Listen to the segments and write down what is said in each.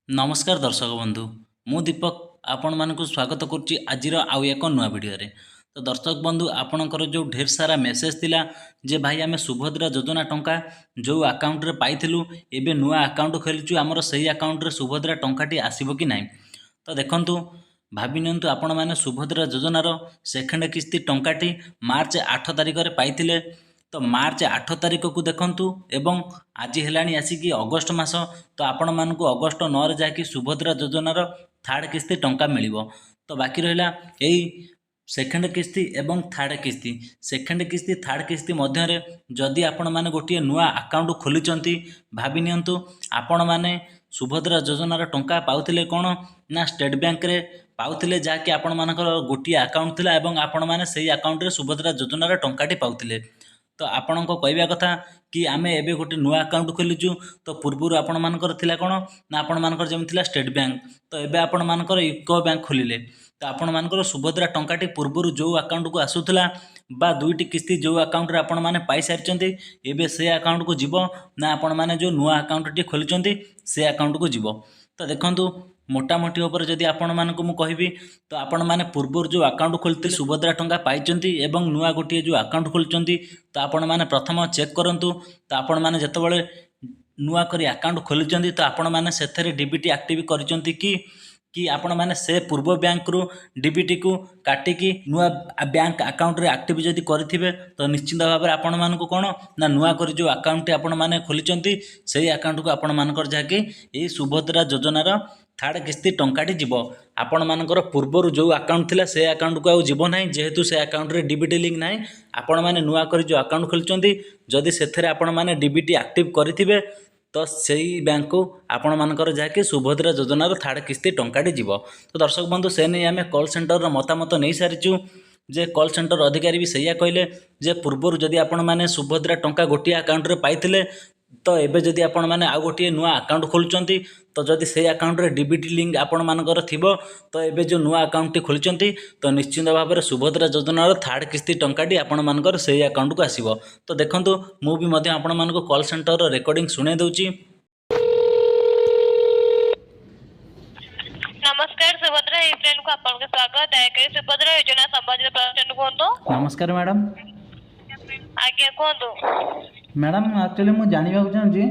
नमस्कार दर्शक बंधु मु दीपक आपण मानक स्वागत करुच्ची आज आउ एक नुआ वीडियो तो दर्शक बंधु आपणकर जो ढेर सारा मेसेज थिला जे भाई आम सुभद्रा योजना टंका जो अकाउंट रे पाइथिलु एबे नुआ अकाउंट खोलिचु आमर सही अकाउंट रे सुभद्रा टंकाटी आसीबो कि नाही। तो देखंतु भाभी नियंतु आपण माने सुभद्रा योजनार सेकेंड किस्ती टंकाटी मार्च 8 तारिख रे पाइथिले। तो मार्च 8 तारिख को देखंतु एवं आज हेलाणी आसिकी अगस्ट मास तो आपण मानकु अगस्ट 9 रे जाकी सुभद्रा योजनार थर्ड किस्ती टंका मिलिबो। तो बाकी रहिला एई सेकेंड किस्ती एवं थर्ड किस्ती। सेकेंड किस्ती थर्ड किस्ती मध्य रे जदि आपण माने गोटिए नुआ अकाउंट खोलिचंती भाभी नियंतु आपण माने सुभद्रा योजनार टंका पाउथिले कोन ना स्टेट बैंक रे पाउथिले जाके आपण मानकर गोटिए अकाउंट थिला एवं आपण माने सेही अकाउंट रे सुभद्रा योजनार टंकाटी पाउथिले। तो आपण को कहवा कथा कि आमे एबे गोटे नुआ अकाउंट खोलीचु तो पूर्व आपण मानकर थिला कोन ना आपण मानकर जेम थिला स्टेट बैंक तो एबे आपण मानकर यूको बैंक खोलिले। तो आपण मानकर सुभद्रा टंकाटी पूर्व जो अकाउंट को आसुथला बा दुईटी किस्ती जो अकाउंट रे आपण माने पाई सारिचंती एबे से अकाउंट को जीवो ना आपण माने जो नुआ अकाउंट टी खोलिचंती से अकाउंट को जीवो। तो देखंतु मोटामोटी उपर जदि आपण मानक मु कहबी तो आपण माने पूर्व जो अकाउंट खोलते सुभद्रा टंका पाइचंती एवं नुआ गोटे जो अकाउंट खोलचंती तो आपण माने प्रथम चेक करंतु। तो आपण माने जतबेले नुआ करी अकाउंट खोलिचंती तो आपण माने सेथरे डीबीटी एक्टिव करिचंती कि आपण माने से पूर्व बैंक रु डीबीटी को काटिकी नुआ बैंक अकाउंट रे एक्टिव जदि करथिबे तो निश्चित भाव में आपण मानक कोन ना नुआ करी जो अकाउंट आपण माने खोलिचंती सेही अकाउंट को आपण मानकर जाके ए सुभद्रा योजनार थर्ड किस्ती टंकाटी जीव। आपण मानकर पूर्वर जो अकाउंट थिला से अकाउंट को आ जीव नाही जेहेतु से अकाउंट रे डीबीटी लिंक नाही। आपण माने नुआ करी जो अकाउंट खोलचंती जदि सेथरे आपण माने डीबीटी एक्टिव करथिबे तो सही बैंक को आपण मानकर जाके सुभद्रा योजनार थर्ड किस्ती टंकाटी जीव। तो दर्शक बंधु से नहीं आम कॉल सेंटर रो मतामत नहीं सारिचु जे कॉल सेंटर अधिकारी भी सैया कहले जे पूर्वर जदि आपण माने सुभद्रा टंका गोटिए अकाउंट रे पाइथिले तो एबे जदि आपण माने आ गोटिए नुआ अकाउंट खोलचंती तो जदि से अकाउंट रे डीबीटी लिंक आपण मानकर थिबो तो एबे जो नुआ अकाउंट टी खोलचंती तो निश्चित भाव में सुभद्रा योजनार थर्ड किस्ती टंकाटी आपण मानकर से अकाउंट को आसीबो। तो देखंतु मु भी मध्य आपण मानको कॉल सेंटर रो रिकॉर्डिंग सुने दउची। नमस्कार सुभद्रा हेल्पलाइन को आपन के स्वागत है। के सुभद्रा योजना संबंधित प्रश्न कोंतो। नमस्कार मैडम। आज्ञा कोंतो मैडम एक्चुअली मु जानिबा चाहूची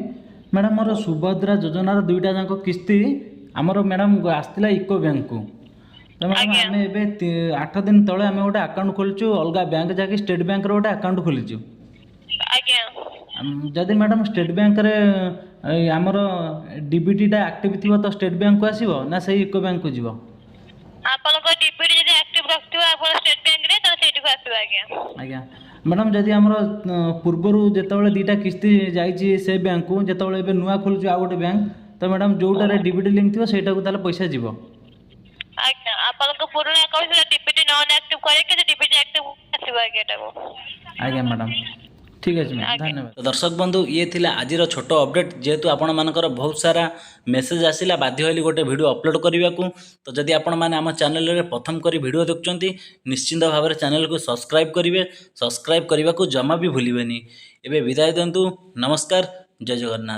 मैडम मोर सुभद्रा योजनार दुईटा जाक किस्ती आमर मैडम आसला इको बैंक को तो मैडम आम ए 8 दिन तले आम गोटे अकाउंट खोलचु अलग बैंक जाके स्टेट बैंक रो गोटे अकाउंट खोलीचु। जदि मैडम स्टेट बैंक रे आमर डीबीटी टा एक्टिव थिबो तो स्टेट बैंक को आसीबो ना सही इको बैंक को जीवो। आपन को डीबीटी जदि एक्टिव रखथिबो आपन स्टेट बैंक रे तो सेठी को आसीबो। आज्ञा मैडम जदि आमर पूर्वर जितेबाला दुईटा किस्ती जाइए से बैंक को जितेबाला एबे नुआ खोलुछु आ गोटे बैंक तो मैडम जोटारे डीबीटी लिंक थी सेटा को ताले पैसा जीवो। आज्ञा आपन को पुराना अकाउंट से डीबीटी नॉन एक्टिव करे के डीबीटी एक्टिव आसीबो आज्ञा को। आज्ञा मैडम ठीक है मैम धन्यवाद। तो दर्शक बंधु ये थिला आजिर छोट अपडेट जेहेतु आपण मानकर बहुत सारा मेसेज आसिला बाध्य होली गोटे वीडियो अपलोड करने को। तो जदि आपण माने आम चैनल रे प्रथम करी वीडियो देखुचंती निश्चिंत भाव में चैनल को सब्सक्राइब करेंगे। सब्सक्राइब करने को जमा भी भूलिबेनी। एबे विदाय दंतु नमस्कार जय जगन्नाथ।